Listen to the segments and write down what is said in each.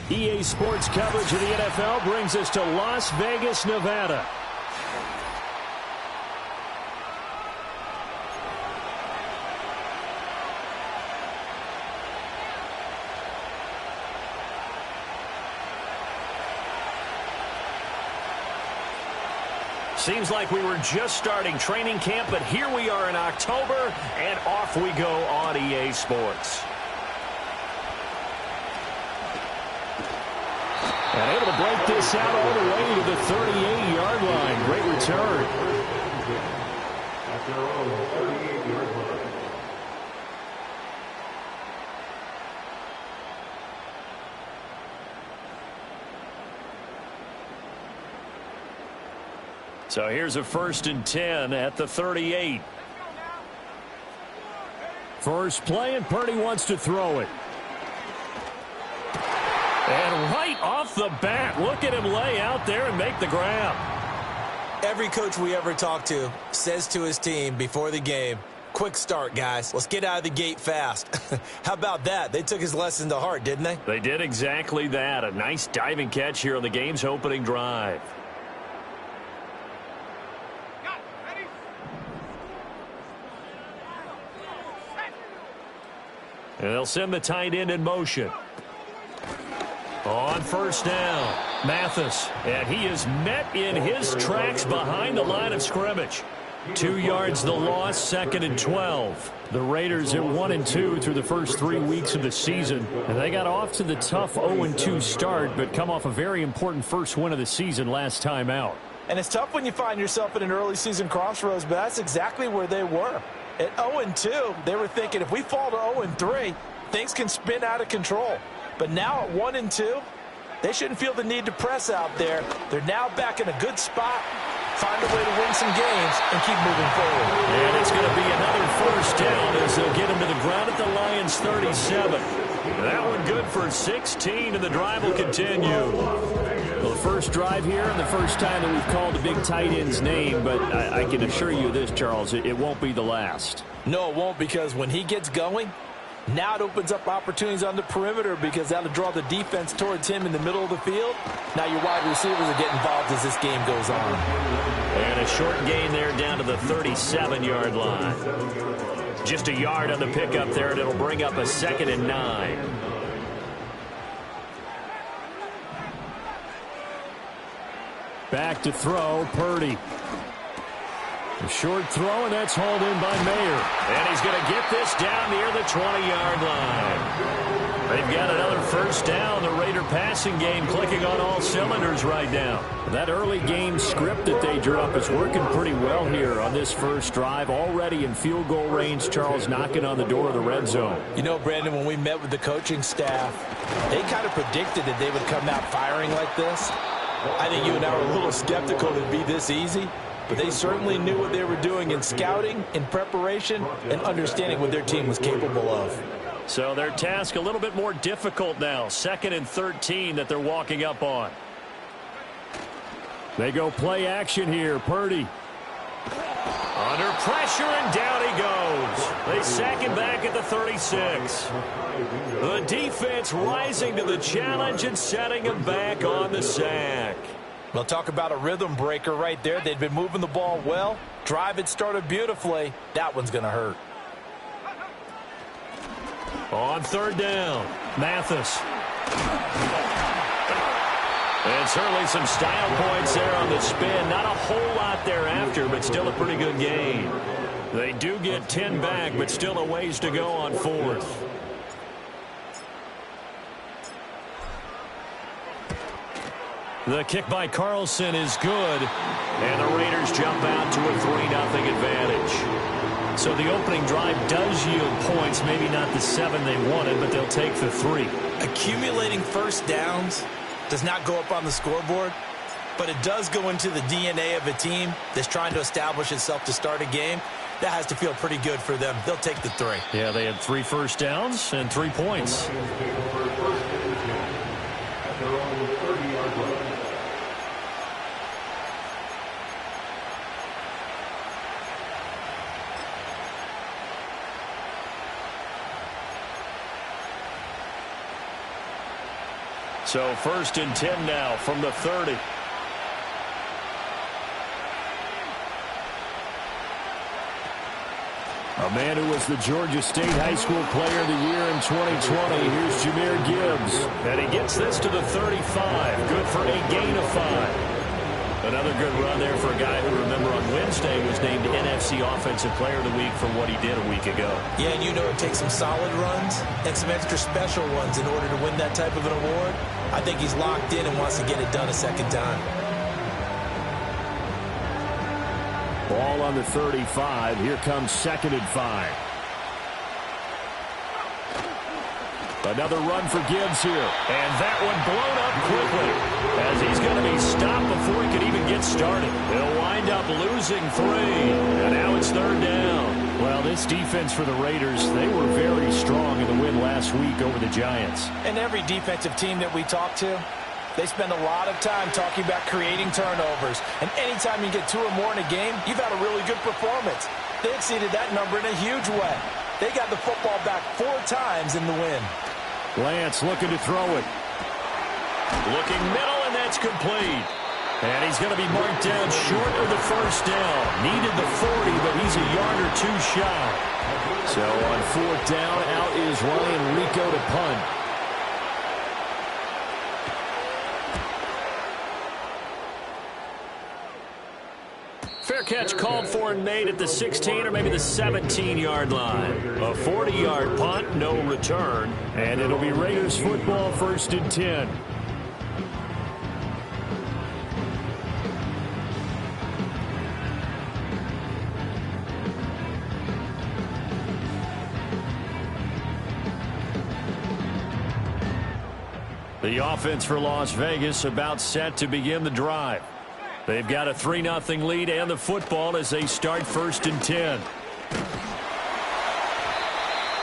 EA Sports coverage of the NFL brings us to Las Vegas, Nevada. Seems like we were just starting training camp, but here we are in October, and off we go on EA Sports. And able to break this out all the way to the 38-yard line. Great return. So here's a 1st and 10 at the 38. First play, and Purdy wants to throw it. And right off the bat, look at him lay out there and make the grab. Every coach we ever talk to says to his team before the game, quick start, guys. Let's get out of the gate fast. How about that? They took his lesson to heart, didn't they? They did exactly that. A nice diving catch here on the game's opening drive. And they'll send the tight end in motion. On first down, Mathis. And he is met in his tracks behind the line of scrimmage. 2 yards the loss, 2nd and 12. The Raiders at 1-2 through the first 3 weeks of the season. And they got off to the tough 0-2 start, but come off a very important first win of the season last time out. And it's tough when you find yourself in an early season crossroads, but that's exactly where they were. At 0-2, they were thinking if we fall to 0-3, things can spin out of control. But now at 1-2, they shouldn't feel the need to press out there. They're now back in a good spot, find a way to win some games, and keep moving forward. And it's going to be another first down as they'll get him to the ground at the Lions' 37. That one good for 16, and the drive will continue. Well, the first drive here and the first time that we've called the big tight end's name, but I can assure you this, Charles, it won't be the last. No, it won't, because when he gets going, now it opens up opportunities on the perimeter because that'll draw the defense towards him in the middle of the field. Now your wide receivers are getting involved as this game goes on. And a short gain there down to the 37-yard line. Just a yard on the pickup there, and it'll bring up a 2nd and 9. Back to throw, Purdy. A short throw, and that's hauled in by Mayer. And he's going to get this down near the 20-yard line. They've got another first down. The Raider passing game clicking on all cylinders right now. That early game script that they drew up is working pretty well here on this first drive. Already in field goal range, Charles knocking on the door of the red zone. You know, Brandon, when we met with the coaching staff, they kind of predicted that they would come out firing like this. I think you and I were a little skeptical it'd be this easy. But they certainly knew what they were doing in scouting, in preparation, and understanding what their team was capable of. So their task a little bit more difficult now. 2nd and 13 that they're walking up on. They go play action here. Purdy. Under pressure, and down he goes. They sack him back at the 36. The defense rising to the challenge and setting him back on the sack. Well, talk about a rhythm breaker right there. They'd been moving the ball well. Drive had started beautifully. That one's going to hurt. On 3rd down, Mathis. And certainly some style points there on the spin. Not a whole lot thereafter, but still a pretty good gain. They do get 10 back, but still a ways to go on 4th. The kick by Carlson is good, and the Raiders jump out to a 3-0 advantage. So the opening drive does yield points, maybe not the 7 they wanted, but they'll take the 3. Accumulating first downs does not go up on the scoreboard, but it does go into the DNA of a team that's trying to establish itself to start a game. That has to feel pretty good for them. They'll take the 3. Yeah, they had 3 first downs and 3 points. So 1st and 10 now from the 30. A man who was the Georgia State High School Player of the Year in 2020. Here's Jahmyr Gibbs. And he gets this to the 35. Good for a gain of 5. Another good run there for a guy who, remember, on Wednesday was named NFC Offensive Player of the Week for what he did a week ago. Yeah, and you know it takes some solid runs and some extra special ones in order to win that type of an award. I think he's locked in and wants to get it done a second time. Ball on the 35. Here comes 2nd and 5. Another run for Gibbs here. And that one blown up quickly as he's going to be stopped before he can even get started. They'll wind up losing 3. And now it's 3rd down. Well, this defense for the Raiders, they were very strong in the win last week over the Giants. And every defensive team that we talk to, they spend a lot of time talking about creating turnovers. And anytime you get 2 or more in a game, you've had a really good performance. They exceeded that number in a huge way. They got the football back 4 times in the win. Lance looking to throw it. Looking middle, and that's complete. And he's going to be marked down short of the 1st down. Needed the 40, but he's a yard or 2 shy. So on 4th down, out is Ryan Rico to punt. Fair catch called for and made at the 16 or maybe the 17-yard line. A 40-yard punt, no return. And it'll be Raiders football 1st and 10. The offense for Las Vegas about set to begin the drive. They've got a 3-0 lead and the football as they start 1st and 10.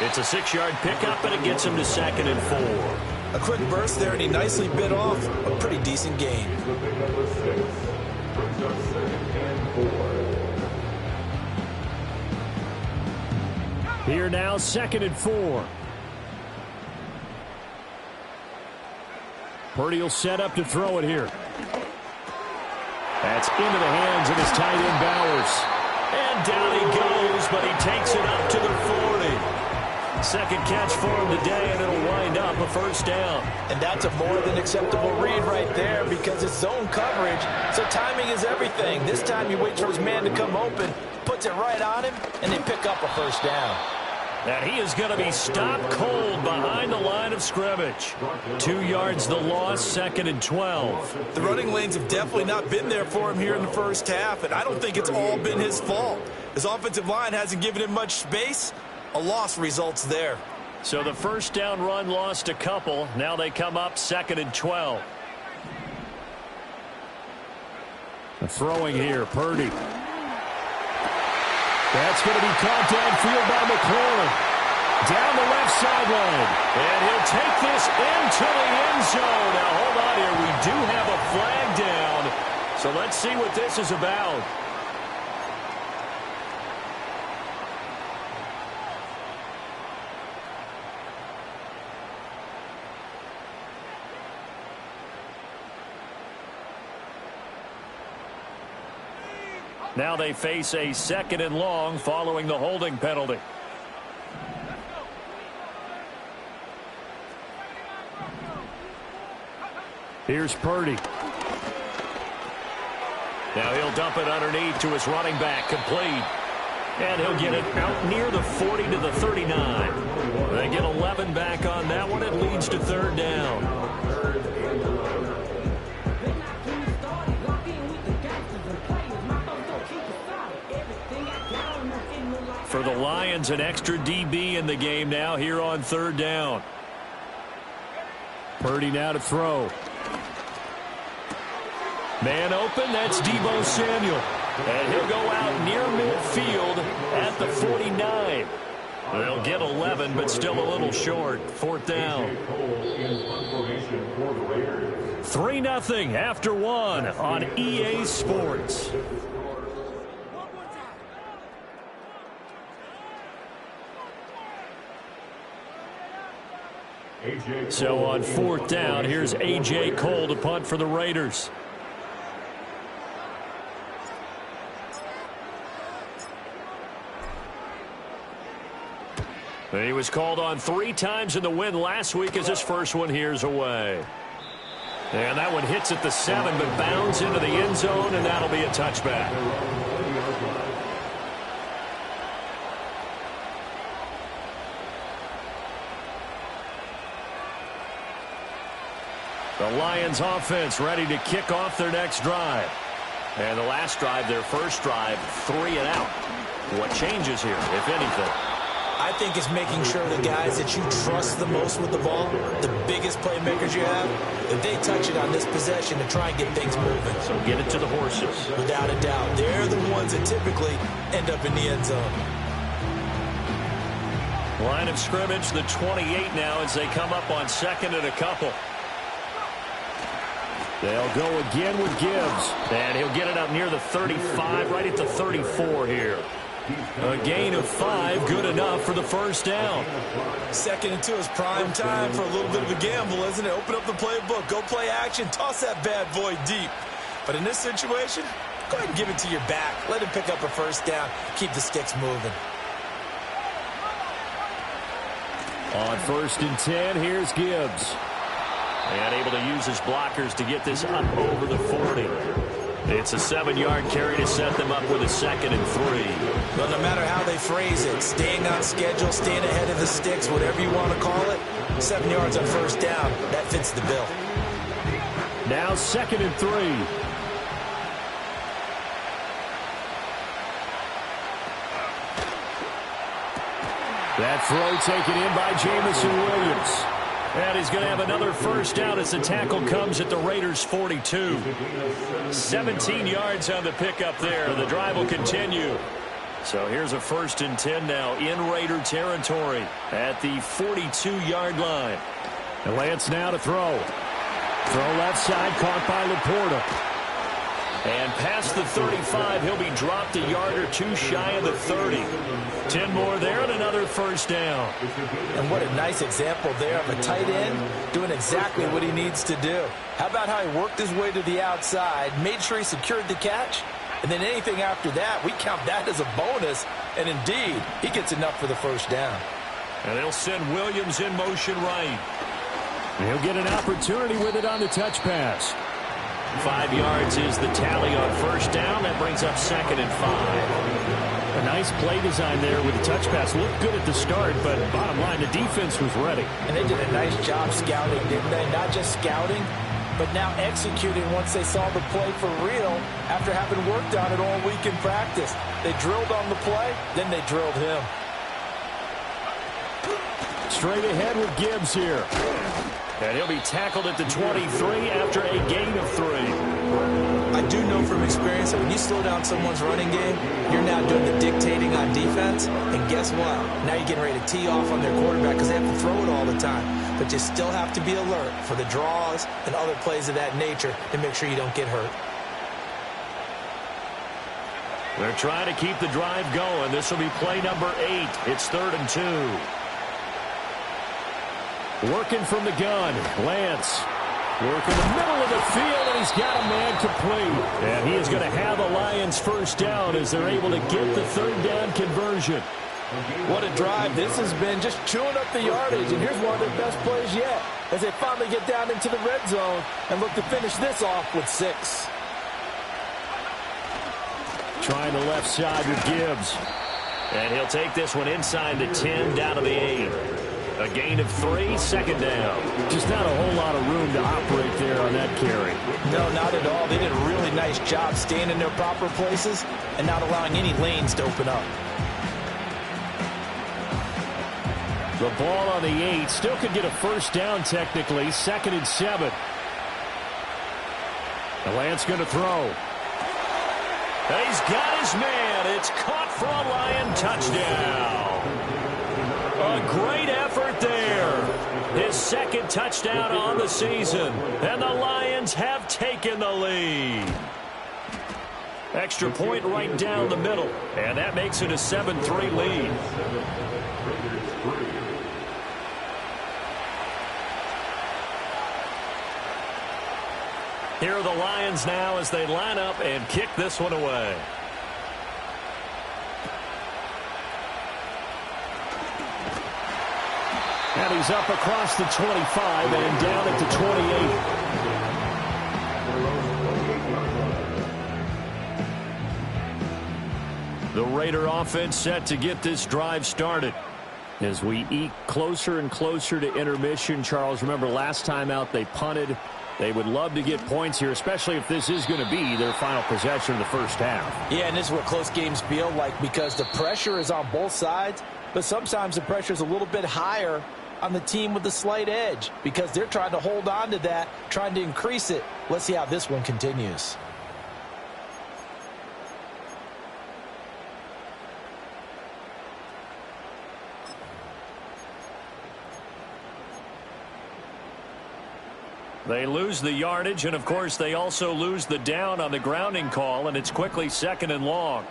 It's a 6-yard pickup, and it gets him to 2nd and 4. A quick burst there, and he nicely bit off a pretty decent gain. Here now, 2nd and 4. Purdy will set up to throw it here. That's into the hands of his tight end, Bowers. And down he goes, but he takes it up to the 40. 2nd catch for him today, and it'll wind up a 1st down. And that's a more than acceptable read right there because it's zone coverage, so timing is everything. This time he waits for his man to come open, puts it right on him, and they pick up a 1st down. And he is going to be stopped cold behind the line of scrimmage. 2 yards the loss, 2nd and 12. The running lanes have definitely not been there for him here in the 1st half, and I don't think it's all been his fault. His offensive line hasn't given him much space. A loss results there. So the 1st down run lost a couple. Now they come up 2nd and 12. Throwing here, Purdy. That's going to be caught downfield by McLaurin. Down the left sideline. And he'll take this into the end zone. Now, hold on here. We do have a flag down. So let's see what this is about. Now they face a 2nd and long following the holding penalty. Here's Purdy. Now he'll dump it underneath to his running back, complete. And he'll get it out near the 40 to the 39. They get 11 back on that one. It leads to 3rd down. For the Lions, an extra DB in the game now here on 3rd down. Purdy now to throw. Man open, that's Deebo Samuel. And he'll go out near midfield at the 49. They'll get 11, but still a little short. 4th down. 3-0 after 1 on EA Sports. So on 4th down, here's A.J. Cole to punt for the Raiders. He was called on 3 times in the win last week as his first one here's away. And that one hits at the 7, but bounds into the end zone, and that'll be a touchback. The Lions offense ready to kick off their next drive. And the last drive, their first drive, 3 and out. What changes here, if anything? I think it's making sure the guys that you trust the most with the ball, the biggest playmakers you have, that they touch it on this possession to try and get things moving. So get it to the horses. Without a doubt. They're the ones that typically end up in the end zone. Line of scrimmage, the 28 now as they come up on 2nd and a couple. They'll go again with Gibbs. And he'll get it up near the 35, right at the 34 here. A gain of 5, good enough for the first down. 2nd and 2 is prime time for a little bit of a gamble, isn't it? Open up the playbook, go play action, toss that bad boy deep. But in this situation, go ahead and give it to your back. Let him pick up a first down, keep the sticks moving. On 1st and 10, here's Gibbs. And able to use his blockers to get this up over the 40. It's a 7-yard carry to set them up with a 2nd and 3. Well, no matter how they phrase it, staying on schedule, staying ahead of the sticks, whatever you want to call it, 7 yards on first down, that fits the bill. Now 2nd and 3. That throw taken in by Jamison Williams. And he's going to have another first down as the tackle comes at the Raiders' 42. 17 yards on the pickup there. The drive will continue. So here's a 1st and 10 now in Raider territory at the 42-yard line. And Lance now to throw. Throw left side, caught by Laporta. And past the 35, he'll be dropped a yard or 2 shy of the 30. 10 more there and another first down. And what a nice example there of a tight end doing exactly what he needs to do. How about how he worked his way to the outside, made sure he secured the catch, and then anything after that, we count that as a bonus. And indeed, he gets enough for the first down. And they'll send Williams in motion right. He'll get an opportunity with it on the touch pass. 5 yards is the tally on first down. That brings up 2nd and 5. A nice play design there with the touch pass. Looked good at the start, but bottom line, the defense was ready. And they did a nice job scouting, didn't they? Not just scouting, but now executing once they saw the play for real after having worked on it all week in practice. They drilled on the play, then they drilled him. Straight ahead with Gibbs here. And he'll be tackled at the 23 after a gain of 3. I do know from experience that when you slow down someone's running game, you're now doing the dictating on defense. And guess what? Now you're getting ready to tee off on their quarterback because they have to throw it all the time. But you still have to be alert for the draws and other plays of that nature to make sure you don't get hurt. They're trying to keep the drive going. This will be play number 8. It's 3rd and 2. Working from the gun, Lance. Working the middle of the field, and he's got a man complete. And he is going to have a Lions first down as they're able to get the 3rd down conversion. What a drive this has been, just chewing up the yardage. And here's one of their best plays yet as they finally get down into the red zone and look to finish this off with 6. Trying the left side with Gibbs. And he'll take this one inside the 10, down to the 8. A gain of 3, 2nd down. Just not a whole lot of room to operate there on that carry. No, not at all. They did a really nice job staying in their proper places and not allowing any lanes to open up. The ball on the 8. Still could get a first down technically. 2nd and 7. The Lance going to throw. And he's got his man. It's caught for a Lion touchdown. A great effort there. His 2nd touchdown on the season. And the Lions have taken the lead. Extra point right down the middle. And that makes it a 7-3 lead. Here are the Lions now as they line up and kick this one away. And he's up across the 25 and down at the 28. The Raider offense set to get this drive started. As we eke closer and closer to intermission, Charles, remember last time out they punted. They would love to get points here, especially if this is going to be their final possession of the first half. Yeah, and this is what close games feel like because the pressure is on both sides, but sometimes the pressure is a little bit higher on the team with the slight edge because they're trying to hold on to that, trying to increase it. Let's see how this one continues. They lose the yardage, and, of course, they also lose the down on the grounding call, and it's quickly 2nd and long.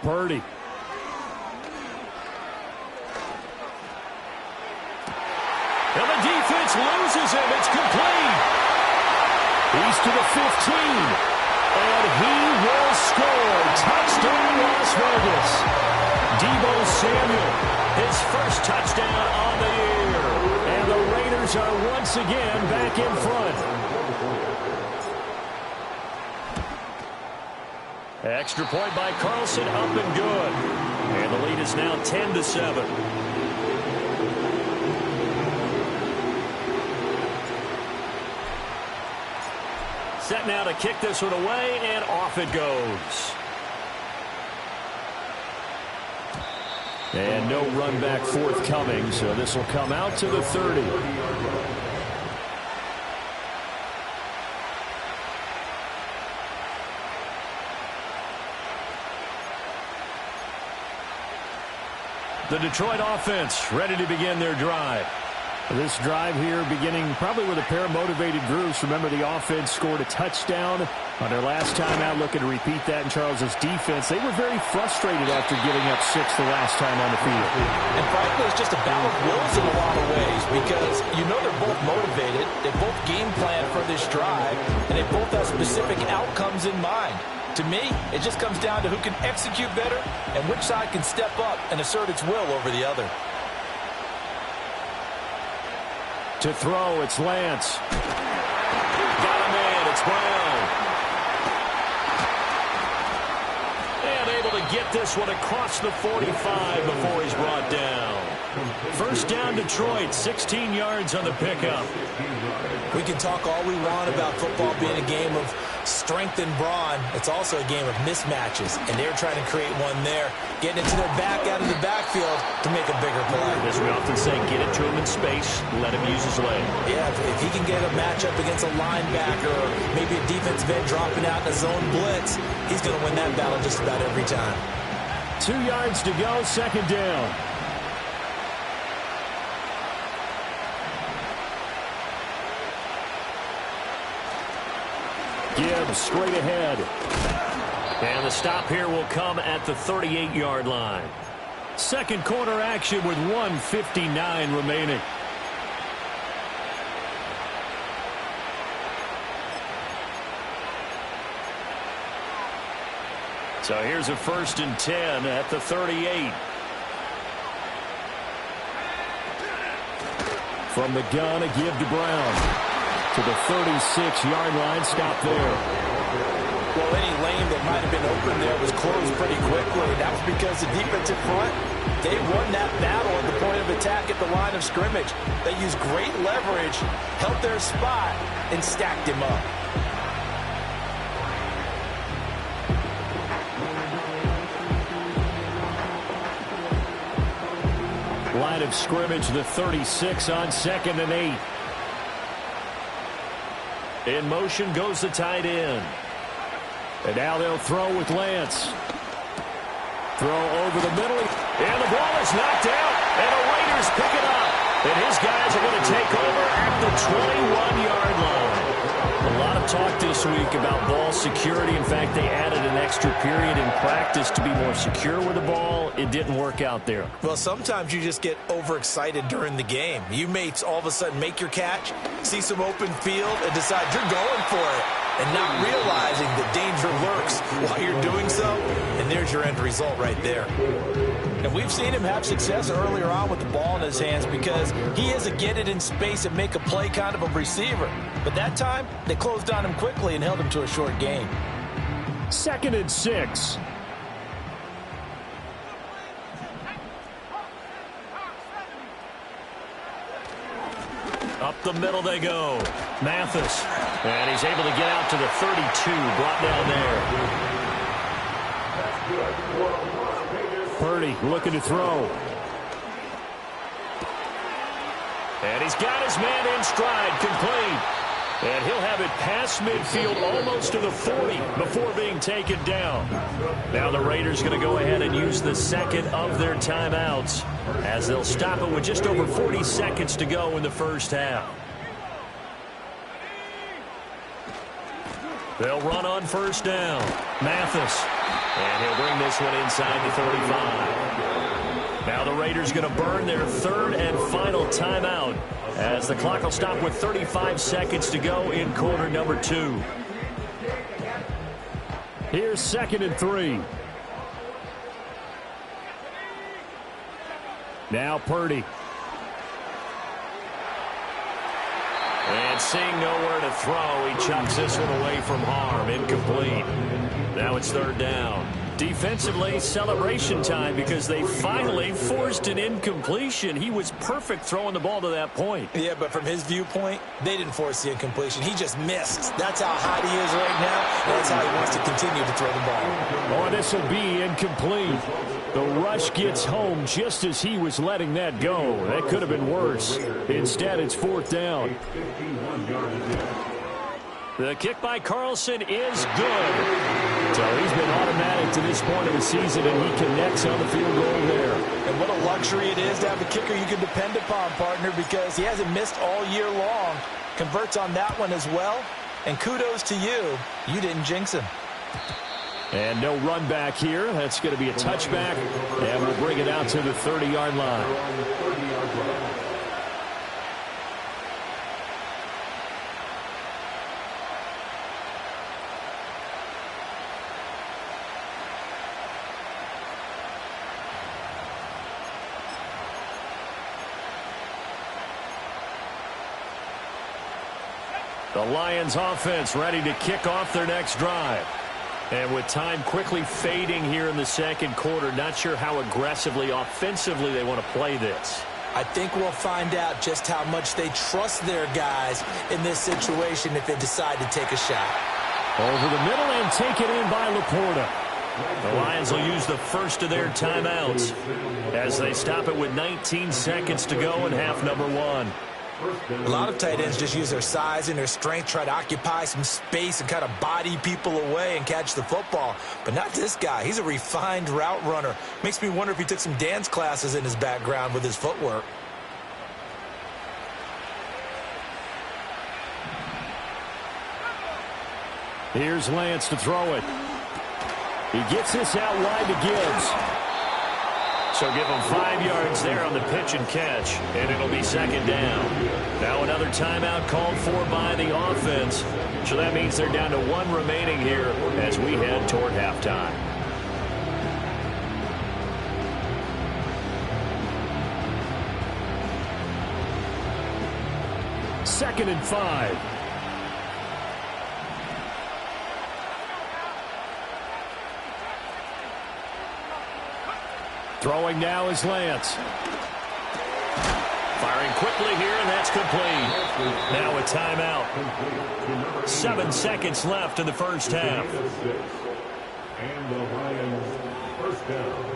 Purdy. And the defense loses him. It's complete. He's to the 15. And he will score. Touchdown, Las Vegas. Deebo Samuel, his first touchdown on the year. And the Raiders are once again back in front. Extra point by Carlson, up and good. And the lead is now 10-7. Set now to kick this one away, and off it goes. And no run back forthcoming, so this will come out to the 30. The Detroit offense ready to begin their drive. This drive here beginning probably with a pair of motivated groups. Remember, the offense scored a touchdown on their last time out, looking to repeat that in Charles's defense. They were very frustrated after giving up 6 the last time on the field. And frankly, it's just a battle of wills in a lot of ways because you know they're both motivated. They both game plan for this drive, and they both have specific outcomes in mind. To me, it just comes down to who can execute better and which side can step up and assert its will over the other. To throw, it's Lance. Got a man, it's Brown. And able to get this one across the 45 before he's brought down. First down, Detroit, 16 yards on the pickup. We can talk all we want about football being a game of strength and brawn. It's also a game of mismatches, and they're trying to create one there, getting it to their back out of the backfield to make a bigger play. As we often say, get it to him in space, let him use his leg. Yeah, if he can get a matchup against a linebacker or maybe a defensive end dropping out in a zone blitz, he's going to win that battle just about every time. 2 yards to go, second down. Gibbs straight ahead. And the stop here will come at the 38-yard line. Second quarter action with 1:59 remaining. So here's a 1st and 10 at the 38. From the gun, a give to Brown. To the 36-yard line, stop there. Well, any lane that might have been open there was closed pretty quickly. That was because the defensive front, they won that battle at the point of attack at the line of scrimmage. They used great leverage, held their spot, and stacked him up. Line of scrimmage, the 36 on 2nd and 8. In motion goes the tight end. And now they'll throw with Lance. Throw over the middle. And the ball is knocked out. And the Raiders pick it up. And his guys are going to take over at the 21-yard line. A lot of talk this week about ball security. In fact, they added an extra period in practice to be more secure with the ball. It didn't work out there. Well, sometimes you just get overexcited during the game. You may all of a sudden make your catch, see some open field, and decide you're going for it, and not realizing the danger lurks while you're doing so, and there's your end result right there. And we've seen him have success earlier on with the ball in his hands because he is a get it in space and make a play kind of a receiver. But that time, they closed on him quickly and held him to a short gain. 2nd and 6. Up the middle they go. Mathis. And he's able to get out to the 32, brought down there. Purdy looking to throw. And he's got his man in stride, complete. And he'll have it past midfield almost to the 40 before being taken down. Now the Raiders going to go ahead and use the second of their timeouts as they'll stop it with just over 40 seconds to go in the first half. They'll run on first down. Mathis. And he'll bring this one inside the 35. Now the Raiders going to burn their third and final timeout as the clock will stop with 35 seconds to go in quarter number 2. Here's 2nd and 3. Now Purdy. And seeing nowhere to throw, he chucks this one away from harm. Incomplete. Now it's 3rd down. Defensively, celebration time because they finally forced an incompletion. He was perfect throwing the ball to that point. Yeah, but from his viewpoint, they didn't force the incompletion. He just missed. That's how hot he is right now. That's how he wants to continue to throw the ball. Oh, this will be incomplete. The rush gets home just as he was letting that go. That could have been worse. Instead, it's 4th down. The kick by Carlson is good. So he's been automatic to this point of the season, and he connects on the field goal there. And what a luxury it is to have a kicker you can depend upon, partner, because he hasn't missed all year long. Converts on that one as well. And kudos to you. You didn't jinx him. And no run back here. That's going to be a touchback, and we'll bring it out to the 30-yard line. The Lions offense ready to kick off their next drive. And with time quickly fading here in the second quarter, not sure how aggressively, offensively they want to play this. I think we'll find out just how much they trust their guys in this situation if they decide to take a shot. Over the middle and taken in by Laporta. The Lions will use the first of their timeouts as they stop it with 19 seconds to go in half number 1. A lot of tight ends just use their size and their strength, try to occupy some space and kind of body people away and catch the football. But not this guy. He's a refined route runner. Makes me wonder if he took some dance classes in his background with his footwork. Here's Lance to throw it. He gets this out wide to Gibbs. So give him 5 yards there on the pitch and catch, and it'll be 2nd down. Now another timeout called for by the offense. So that means they're down to 1 remaining here as we head toward halftime. Second and 5. Throwing now is Lance. Firing quickly here, and that's complete. Now a timeout. 7 seconds left in the first half. And the Lions first down.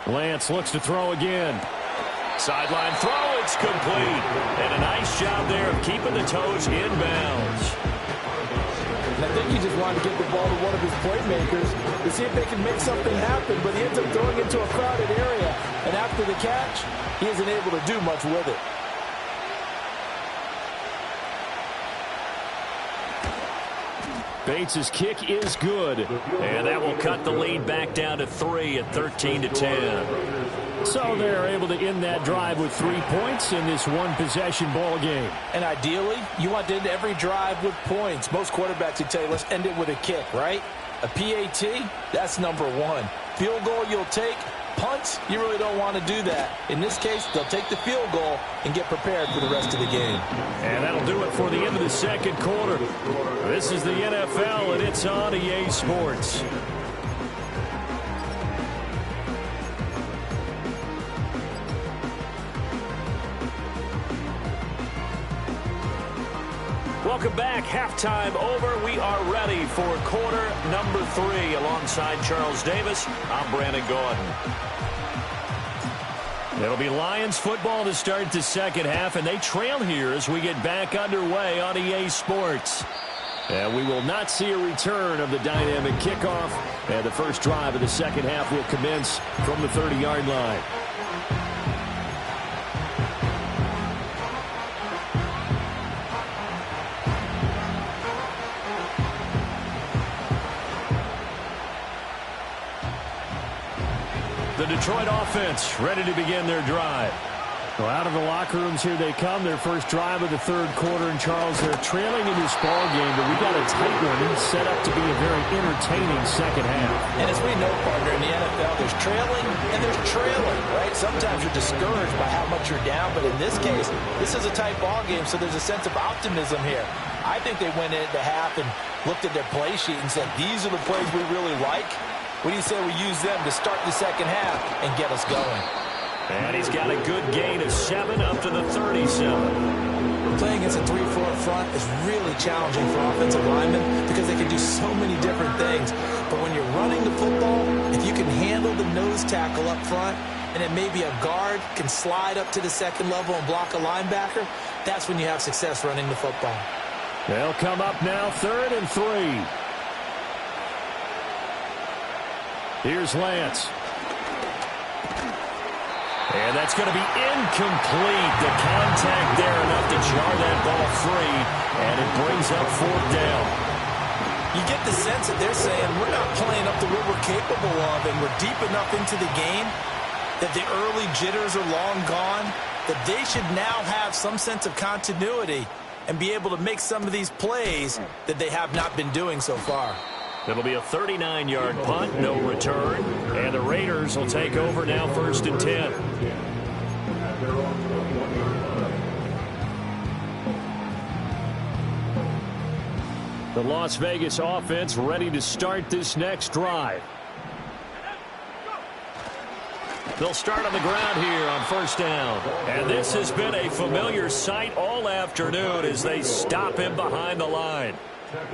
Lance looks to throw again. Sideline throw, it's complete. And a nice job there of keeping the toes inbounds. And I think he just wanted to get the ball to one of his playmakers to see if they can make something happen, but he ends up throwing into a crowded area. And after the catch, he isn't able to do much with it. Bates' kick is good. And that will cut the lead back down to 3 at 13-10. So they're able to end that drive with 3 points in this one-possession ball game. And ideally, you want to end every drive with points. Most quarterbacks would tell you, let's end it with a kick, right? A PAT, that's number 1. Field goal you'll take. Punts, you really don't want to do that. In this case, they'll take the field goal and get prepared for the rest of the game. And that'll do it for the end of the second quarter. This is the NFL, and it's on EA Sports. Welcome back. Halftime over. We are ready for quarter number 3. Alongside Charles Davis, I'm Brandon Gordon. It'll be Lions football to start the second half, and they trail here as we get back underway on EA Sports. And we will not see a return of the dynamic kickoff, and the first drive of the second half will commence from the 30-yard line. The Detroit offense ready to begin their drive. Well, out of the locker rooms here they come. Their first drive of the third quarter. And Charles, they're trailing in this ball game, but we got a tight one set up to be a very entertaining second half. And as we know, partner, in the NFL, there's trailing and there's trailing, right? Sometimes you're discouraged by how much you're down, but in this case, this is a tight ball game, so there's a sense of optimism here. I think they went into half and looked at their play sheet and said, these are the plays we really like. What do you say we use them to start the second half and get us going? And he's got a good gain of 7 up to the 37. Playing against a 3-4 front is really challenging for offensive linemen because they can do so many different things. But when you're running the football, if you can handle the nose tackle up front, and then maybe a guard can slide up to the second level and block a linebacker, that's when you have success running the football. They'll come up now 3rd and 3. Here's Lance. And that's going to be incomplete. The contact there enough to jar that ball free, and it brings up 4th down. You get the sense that they're saying we're not playing up to what we're capable of, and we're deep enough into the game that the early jitters are long gone, that they should now have some sense of continuity and be able to make some of these plays that they have not been doing so far. It'll be a 39-yard punt, no return, and the Raiders will take over now 1st and 10. The Las Vegas offense ready to start this next drive. They'll start on the ground here on 1st down. And this has been a familiar sight all afternoon as they stop him behind the line.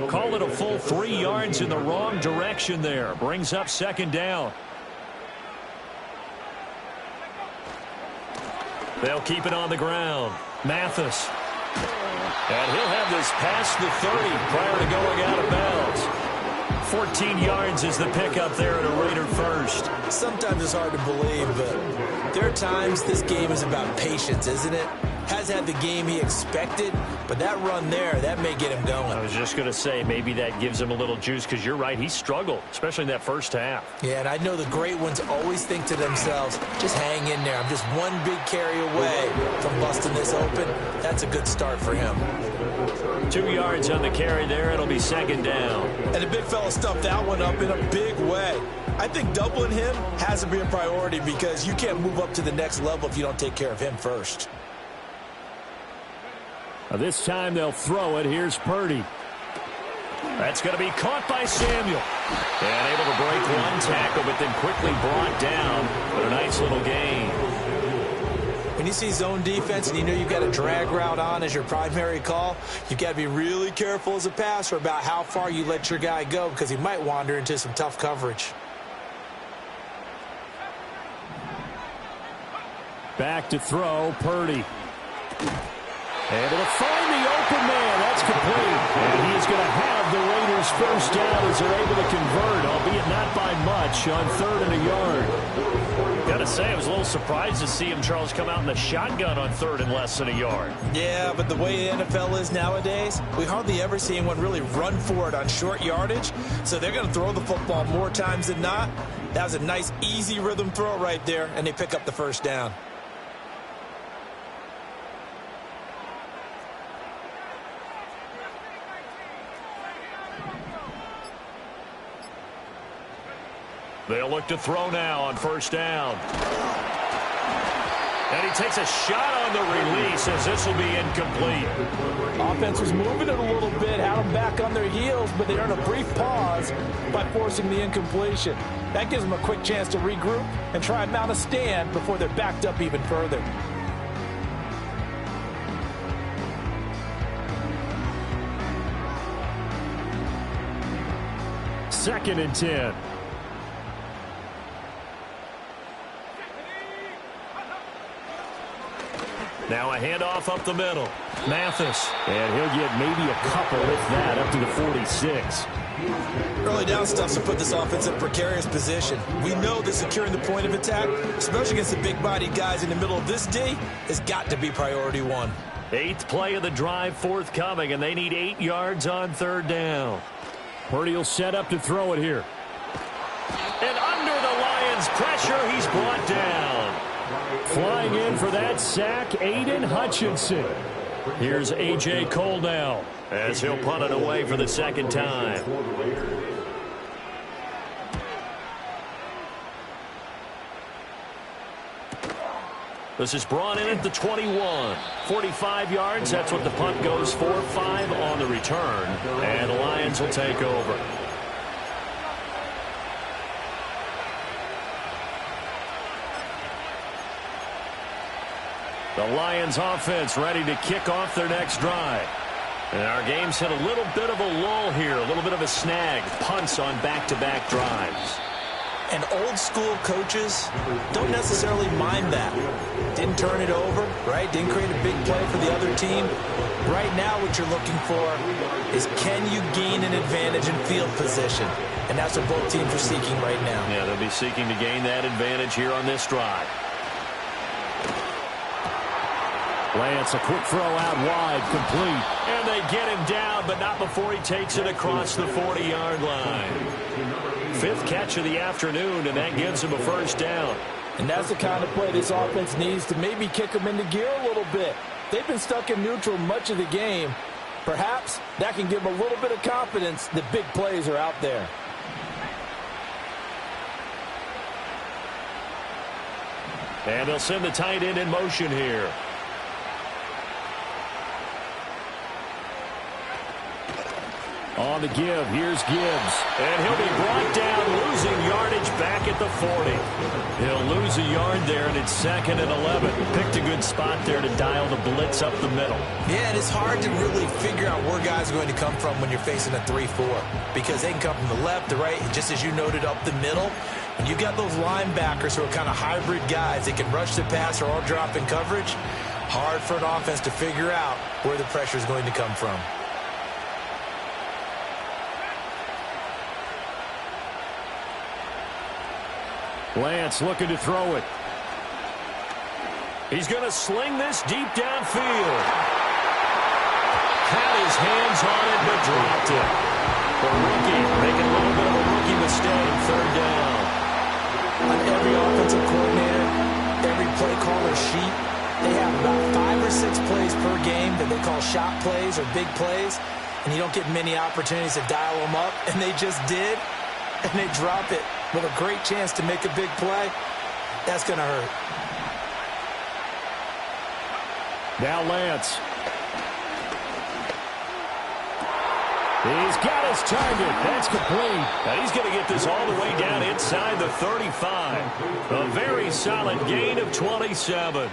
Call it a full 3 yards in the wrong direction there. Brings up 2nd down. They'll keep it on the ground. Mathis. And he'll have this past the 30 prior to going out of bounds. 14 yards is the pickup there at a Raider first. Sometimes it's hard to believe, but there are times this game is about patience, isn't it? Has had the game he expected, but that run there, that may get him going. I was just going to say, maybe that gives him a little juice, because you're right, he struggled, especially in that first half. Yeah, and I know the great ones always think to themselves, just hang in there. I'm just one big carry away from busting this open. That's a good start for him. 2 yards on the carry there. It'll be 2nd down. And the big fella stuffed that one up in a big way. I think doubling him has to be a priority because you can't move up to the next level if you don't take care of him first. This time they'll throw it. Here's Purdy. That's going to be caught by Samuel. And able to break one tackle, but then quickly brought down. But a nice little gain. When you see zone defense and you know you've got a drag route on as your primary call, you've got to be really careful as a passer about how far you let your guy go because he might wander into some tough coverage. Back to throw, Purdy. Able to find the open man. That's complete. And he is going to have the Raiders first down as they're able to convert, albeit not by much, on 3rd and a yard. Got to say, I was a little surprised to see him, Charles, come out in the shotgun on 3rd and less than a yard. Yeah, but the way the NFL is nowadays, we hardly ever see anyone really run for it on short yardage. So they're going to throw the football more times than not. That was a nice, easy rhythm throw right there, and they pick up the first down. They'll look to throw now on 1st down. And he takes a shot on the release as this will be incomplete. Offense was moving it a little bit, had them back on their heels, but they earned a brief pause by forcing the incompletion. That gives them a quick chance to regroup and try and mount a stand before they're backed up even further. Second and 10. Now a handoff up the middle. Mathis. And he'll get maybe a couple, if that, up to the 46. Early down stuff to put this offense in a precarious position. We know that securing the point of attack, especially against the big-bodied guys in the middle of this D, has got to be priority one. 8th play of the drive forthcoming, and they need 8 yards on 3rd down. Purdy will set up to throw it here. And under the Lions' pressure, he's brought down. Flying in for that sack, Aiden Hutchinson. Here's A.J. Cole now as he'll punt it away for the second time. This is brought in at the 21. 45 yards, that's what the punt goes for. 5 on the return, and the Lions will take over. The Lions offense ready to kick off their next drive. And our game's hit a little bit of a lull here, a little bit of a snag. Punts on back-to-back drives. And old-school coaches don't necessarily mind that. Didn't turn it over, right? Didn't create a big play for the other team. Right now what you're looking for is, can you gain an advantage in field position? And that's what both teams are seeking right now. Yeah, they'll be seeking to gain that advantage here on this drive. Lance, a quick throw out wide, complete. And they get him down, but not before he takes it across the 40-yard line. 5th catch of the afternoon, and that gives him a first down. And that's the kind of play this offense needs to maybe kick them into gear a little bit. They've been stuck in neutral much of the game. Perhaps that can give them a little bit of confidence that big plays are out there. And they'll send the tight end in motion here. On the give, here's Gibbs. And he'll be brought down, losing yardage back at the 40. He'll lose a yard there, and it's 2nd and 11. Picked a good spot there to dial the blitz up the middle. Yeah, and it's hard to really figure out where guys are going to come from when you're facing a 3-4. Because they can come from the left, the right, and just as you noted, up the middle. When you got those linebackers who are kind of hybrid guys, they can rush the pass or all drop in coverage. Hard for an offense to figure out where the pressure is going to come from. Lance looking to throw it. He's going to sling this deep downfield. Had his hands on it, but dropped it. The rookie making a little bit of a rookie mistake. 3rd down. On every offensive coordinator, every play caller sheet, they have about 5 or 6 plays per game that they call shot plays or big plays, and you don't get many opportunities to dial them up, and they just did, and they drop it with a great chance to make a big play. That's going to hurt. Now Lance. He's got his target. That's complete. Now he's going to get this all the way down inside the 35. A very solid gain of 27.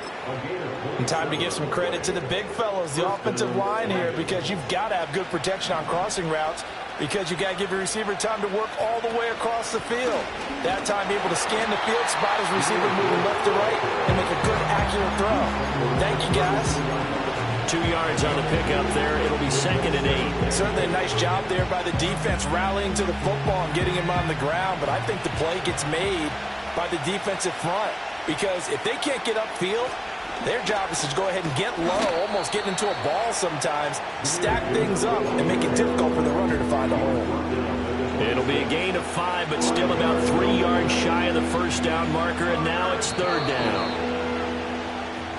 And time to give some credit to the big fellows, the offensive line here, because you've got to have good protection on crossing routes because you got to give your receiver time to work all the way across the field. That time able to scan the field, spot his receiver moving left to right, and make a good, accurate throw. Thank you, guys. 2 yards on the pickup there. It'll be 2nd and 8. Certainly a nice job there by the defense rallying to the football and getting him on the ground, but I think the play gets made by the defensive front because if they can't get upfield, their job is to go ahead and get low, almost get into a ball sometimes, stack things up, and make it difficult for the runner to find a hole. It'll be a gain of 5, but still about 3 yards shy of the first down marker, and now it's 3rd down.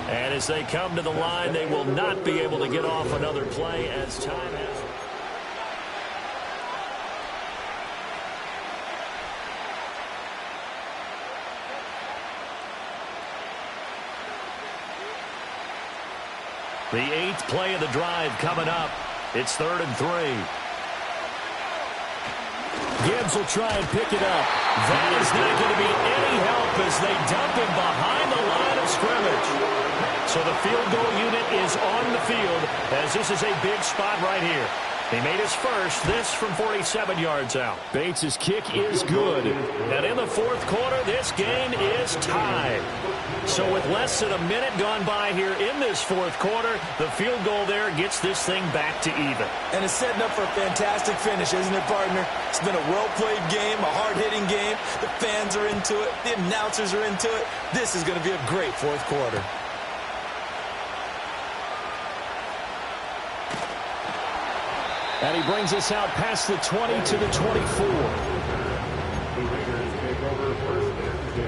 And as they come to the line, they will not be able to get off another play as time has... The 8th play of the drive coming up. It's 3rd and 3. Gibbs will try and pick it up. That is not going to be any help as they dump him behind the line of scrimmage. So the field goal unit is on the field as this is a big spot right here. He made his first, this from 47 yards out. Bates' kick is good. And in the 4th quarter, this game is tied. So with less than a minute gone by here in this 4th quarter, the field goal there gets this thing back to even. And it's setting up for a fantastic finish, isn't it, partner? It's been a well-played game, a hard-hitting game. The fans are into it. The announcers are into it. This is going to be a great 4th quarter. And he brings us out past the 20 to the 24. The Raiders take over 1st and 10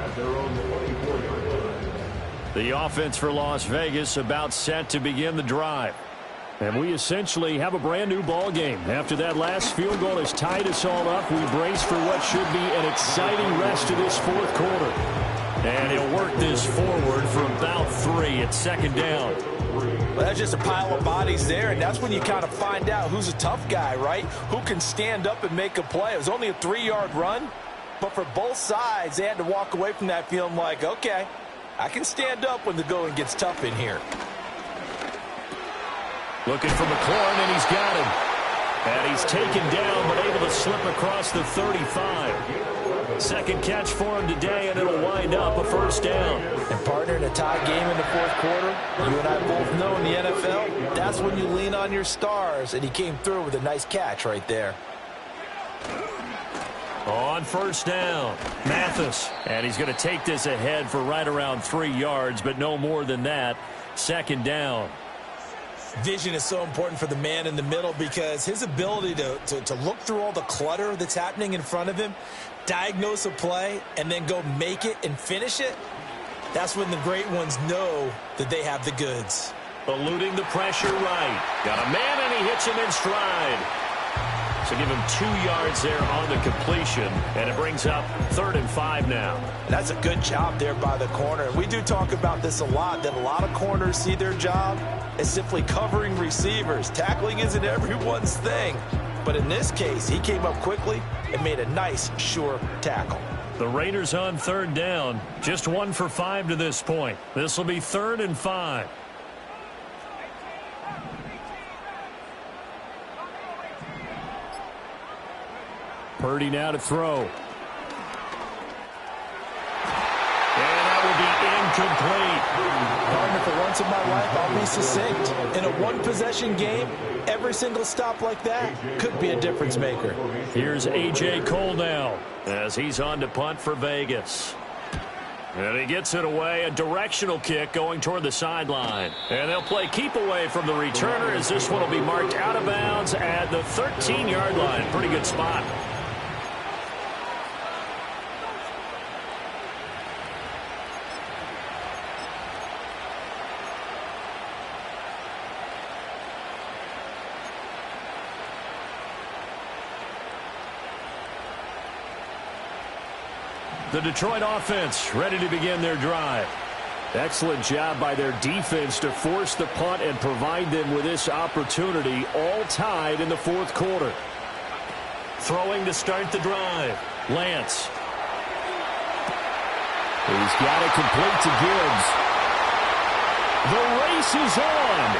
at their own 24-yard line. The offense for Las Vegas about set to begin the drive. And we essentially have a brand new ball game. After that last field goal has tied us all up, we brace for what should be an exciting rest of this 4th quarter. And he'll work this forward for about 3 at 2nd down. Well, that's just a pile of bodies there, and that's when you kind of find out who's a tough guy, right? Who can stand up and make a play. It was only a 3-yard run, but for both sides, they had to walk away from that feeling like, okay, I can stand up when the going gets tough in here. Looking for McLaurin, and he's got him. And he's taken down, but able to slip across the 35. 2nd catch for him today, and it'll wind up a 1st down. And partner, in a tie game in the 4th quarter, you and I both know in the NFL, that's when you lean on your stars, and he came through with a nice catch right there. On 1st down, Mathis. And he's going to take this ahead for right around 3 yards, but no more than that. 2nd down. Vision is so important for the man in the middle because his ability to look through all the clutter that's happening in front of him, diagnose a play, and then go make it and finish it, that's when the great ones know that they have the goods. Eluding the pressure right. Got a man, and he hits him in stride. So give him 2 yards there on the completion, and it brings up 3rd and 5 now. And that's a good job there by the corner. And we do talk about this a lot, that a lot of corners see their job as simply covering receivers. Tackling isn't everyone's thing. But in this case, he came up quickly and made a nice, sure tackle. The Raiders on 3rd down. Just 1 for 5 to this point. This will be 3rd and 5. Purdy now to throw. And that will be incomplete. Partner, for once in my life, I'll be succinct. In a one-possession game, every single stop like that could be a difference maker. Here's A.J. Cole now as he's on to punt for Vegas. And he gets it away, a directional kick going toward the sideline. And they'll play keep away from the returner as this one will be marked out of bounds at the 13-yard line. Pretty good spot. The Detroit offense ready to begin their drive. Excellent job by their defense to force the punt and provide them with this opportunity, all tied in the 4th quarter. Throwing to start the drive. Lance. He's got it complete to Gibbs. The race is on.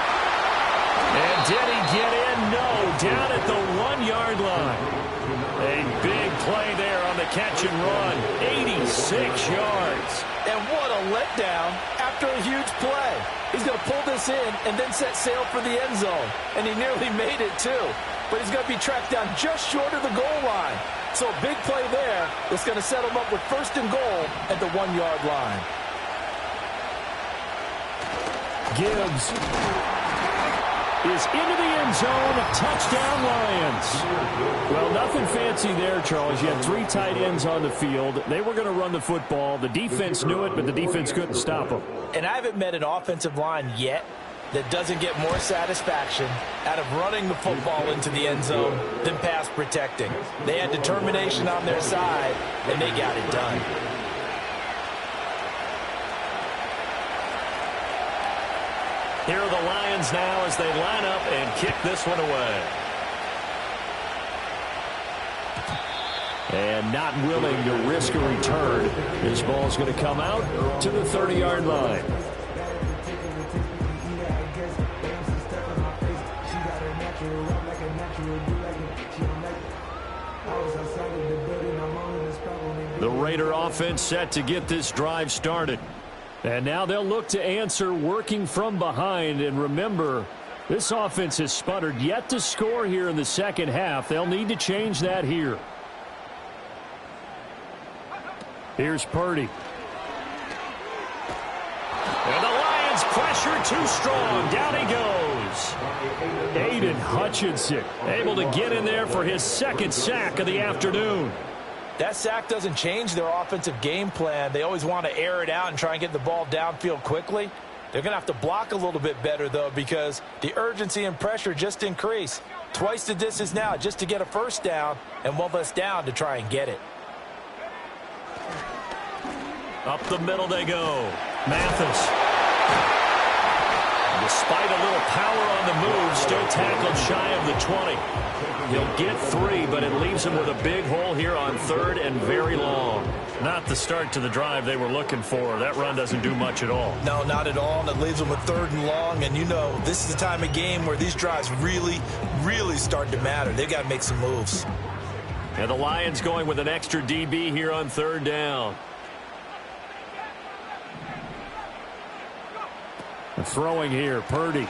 And did he get in? No, down at the 1-yard line. A big play there on the catch and run. 86 yards. And what a letdown after a huge play. He's going to pull this in and then set sail for the end zone. And he nearly made it, too. But he's going to be tracked down just short of the goal line. So a big play there is going to set him up with first and goal at the 1-yard line. Gibbs is into the end zone. Touchdown, Lions. Well, nothing fancy there, Charles. You had 3 tight ends on the field. They were going to run the football. The defense knew it, but the defense couldn't stop them. And I haven't met an offensive line yet that doesn't get more satisfaction out of running the football into the end zone than pass protecting. They had determination on their side, and they got it done. Here are the Lions now as they line up and kick this one away. And not willing to risk a return. This ball's going to come out to the 30-yard line. The Raider offense set to get this drive started. And now they'll look to answer working from behind. And remember, this offense has sputtered yet to score here in the second half. They'll need to change that here. Here's Purdy. And the Lions pressure too strong. Down he goes. Aiden Hutchinson able to get in there for his second sack of the afternoon. That sack doesn't change their offensive game plan. They always want to air it out and try and get the ball downfield quickly. They're going to have to block a little bit better, though, because the urgency and pressure just increase. Twice the distance now just to get a first down and one less down to try and get it. Up the middle they go. Mathis. Despite a little power on the move, still tackled shy of the 20. He'll get 3, but it leaves him with a big hole here on 3rd and very long. Not the start to the drive they were looking for. That run doesn't do much at all. No, not at all, and it leaves them with 3rd and long. And, you know, this is the time of game where these drives really, really start to matter. They've got to make some moves. And the Lions going with an extra DB here on 3rd down. Throwing here, Purdy.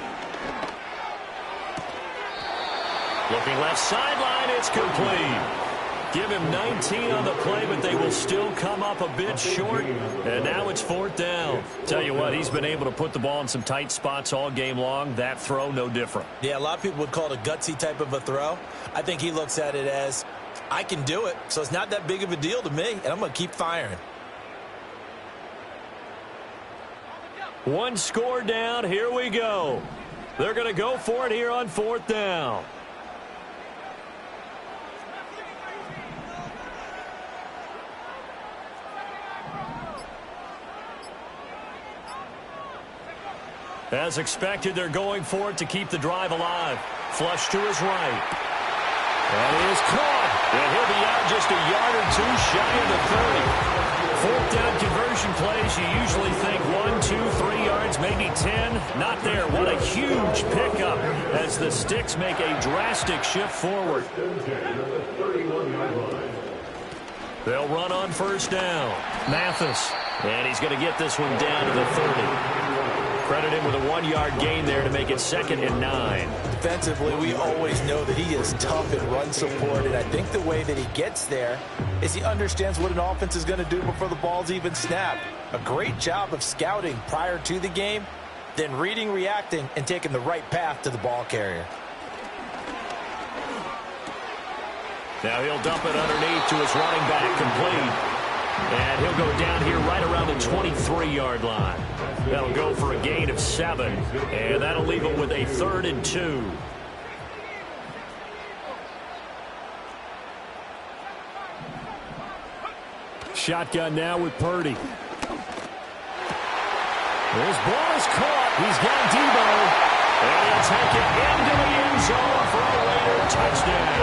Looking left sideline, it's complete. Give him 19 on the play, but they will still come up a bit short. And now it's 4th down. Tell you what, he's been able to put the ball in some tight spots all game long. That throw, no different. Yeah, a lot of people would call it a gutsy type of a throw. I think he looks at it as, I can do it, so it's not that big of a deal to me, and I'm going to keep firing. 1 score down. Here we go. They're going to go for it here on 4th down. As expected, they're going for it to keep the drive alive. Flush to his right. And he is caught. And he'll be out just a yard or 2 shy of the 30. 4th down conversion plays, you usually think 1, 2, 3 yards, maybe 10. Not there. What a huge pickup as the Sticks make a drastic shift forward. They'll run on 1st down. Mathis. And he's going to get this one down to the 30. Credit him with a 1-yard gain there to make it 2nd and 9. Defensively, we always know that he is tough in run support, and I think the way that he gets there is he understands what an offense is going to do before the ball's even snapped. A great job of scouting prior to the game, then reading, reacting, and taking the right path to the ball carrier. Now he'll dump it underneath to his running back, complete. And he'll go down here right around the 23-yard line. That'll go for a gain of 7. And that'll leave him with a 3rd and 2. Shotgun now with Purdy. This ball is caught. He's got Debo. And he'll take it into the end zone for a Raider touchdown.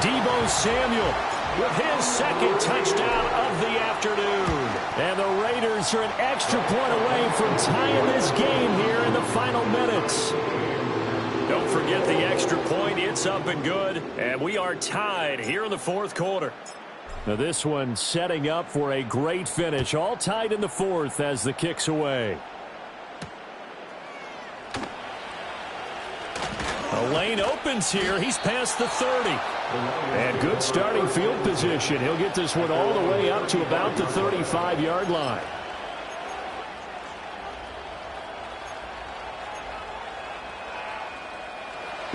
Debo Samuel with his 2nd touchdown of the afternoon. And the Raiders are an extra point away from tying this game here in the final minutes. Don't forget the extra point. It's up and good. And we are tied here in the fourth quarter. Now this one setting up for a great finish. All tied in the fourth as the kick's away. The lane opens here. He's past the 30. And good starting field position. He'll get this one all the way up to about the 35-yard line.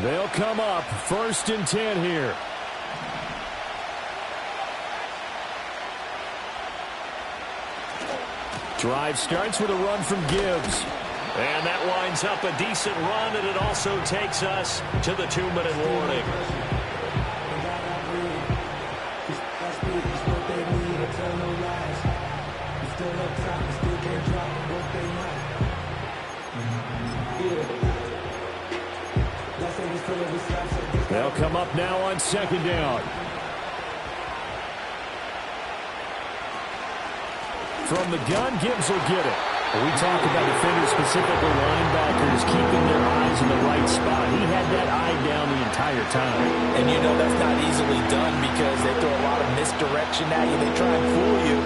They'll come up 1st and 10 here. Drive starts with a run from Gibbs. And that winds up a decent run, and it also takes us to the 2-minute warning. They'll come up now on 2nd down. From the gun, Gibbs will get it. We talk about defenders, specifically linebackers, keeping their eyes in the right spot. He had that eye down the entire time. And you know that's not easily done because they throw a lot of misdirection at you. They try and fool you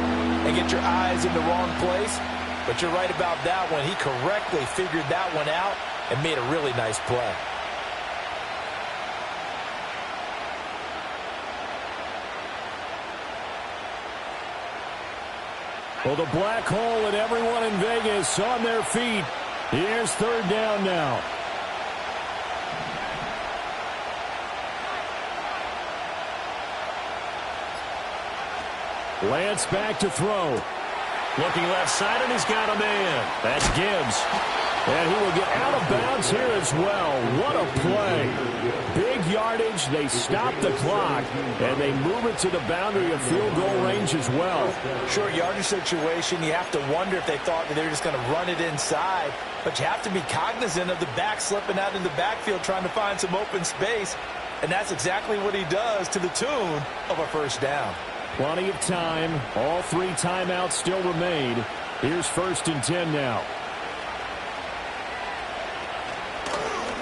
and get your eyes in the wrong place. But you're right about that one. He correctly figured that one out and made a really nice play. Well, the black hole and everyone in Vegas on their feet. Here's 3rd down now. Lance back to throw. Looking left side, and he's got a man. That's Gibbs. And he will get out of bounds here as well. What a play. Big yardage. They stop the clock, and they move it to the boundary of field goal range as well. Short yardage situation, you have to wonder if they thought that they were just going to run it inside. But you have to be cognizant of the back slipping out in the backfield trying to find some open space. And that's exactly what he does to the tune of a 1st down. Plenty of time. All 3 timeouts still remain. Here's 1st and 10 now.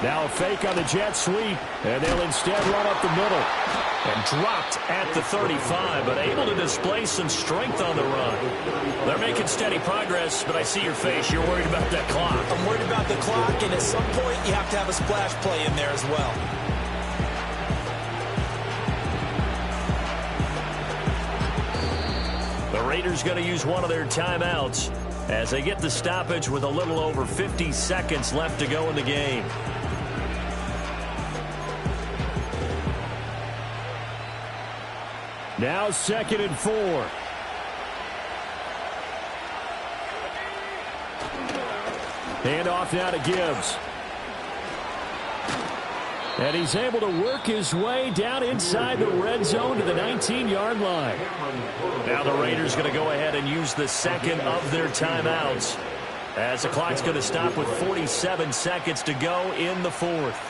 Now a fake on the jet sweep, and they'll instead run up the middle. And dropped at the 35, but able to display some strength on the run. They're making steady progress, but I see your face. You're worried about that clock. I'm worried about the clock, and at some point you have to have a splash play in there as well. The Raiders going to use one of their timeouts as they get the stoppage with a little over 50 seconds left to go in the game. Now 2nd and 4. Hand off now to Gibbs. And he's able to work his way down inside the red zone to the 19-yard line. Now the Raiders going to go ahead and use the 2nd of their timeouts as the clock's going to stop with 47 seconds to go in the 4th.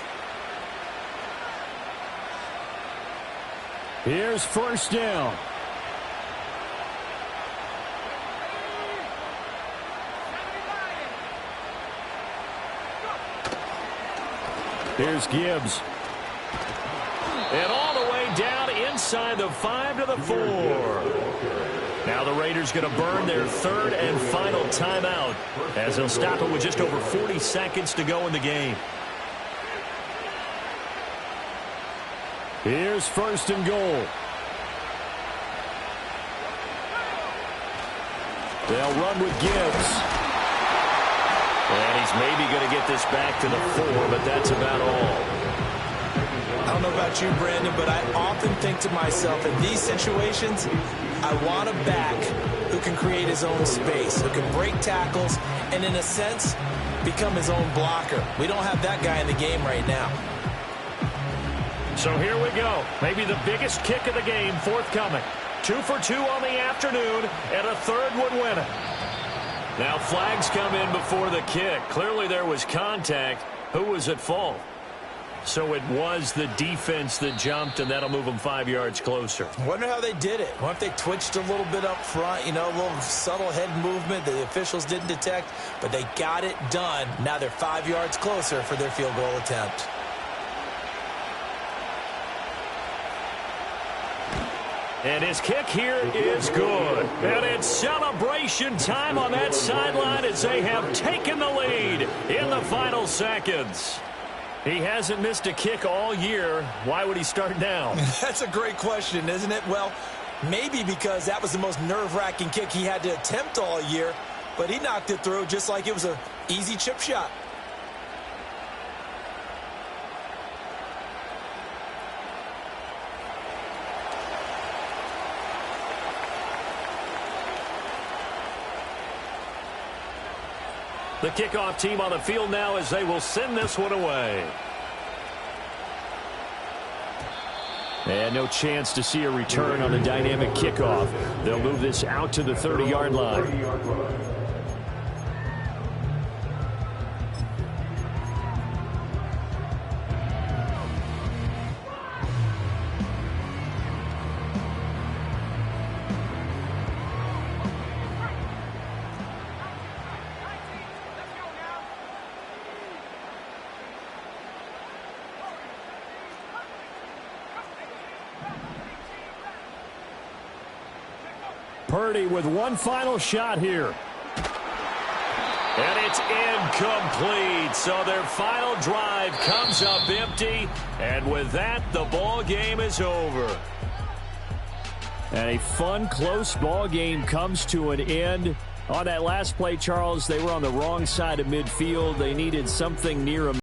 Here's 1st down. Here's Gibbs. And all the way down inside the 5 to the 4. Now the Raiders going to burn their 3rd and final timeout as they'll stop it with just over 40 seconds to go in the game. Here's 1st and goal. They'll run with Gibbs. And he's maybe going to get this back to the 4, but that's about all. I don't know about you, Brandon, but I often think to myself, in these situations, I want a back who can create his own space, who can break tackles, and in a sense, become his own blocker. We don't have that guy in the game right now. So here we go. Maybe the biggest kick of the game forthcoming. 2 for 2 on the afternoon, and a 3rd would win it. Now flags come in before the kick. Clearly there was contact. Who was at fault? So it was the defense that jumped, and that'll move them 5 yards closer. Wonder how they did it. Wonder if they twitched a little bit up front, you know, a little subtle head movement that the officials didn't detect, but they got it done. Now they're 5 yards closer for their field goal attempt. And his kick here is good. And it's celebration time on that sideline as they have taken the lead in the final seconds. He hasn't missed a kick all year. Why would he start now? That's a great question, isn't it? Well, maybe because that was the most nerve-wracking kick he had to attempt all year, but he knocked it through just like it was an easy chip shot. The kickoff team on the field now as they will send this one away. And no chance to see a return on the dynamic kickoff. They'll move this out to the 30-yard line. Purdy with one final shot here. And it's incomplete. So their final drive comes up empty. And with that, the ball game is over. And a fun, close ball game comes to an end. On that last play, Charles, they were on the wrong side of midfield. They needed something near a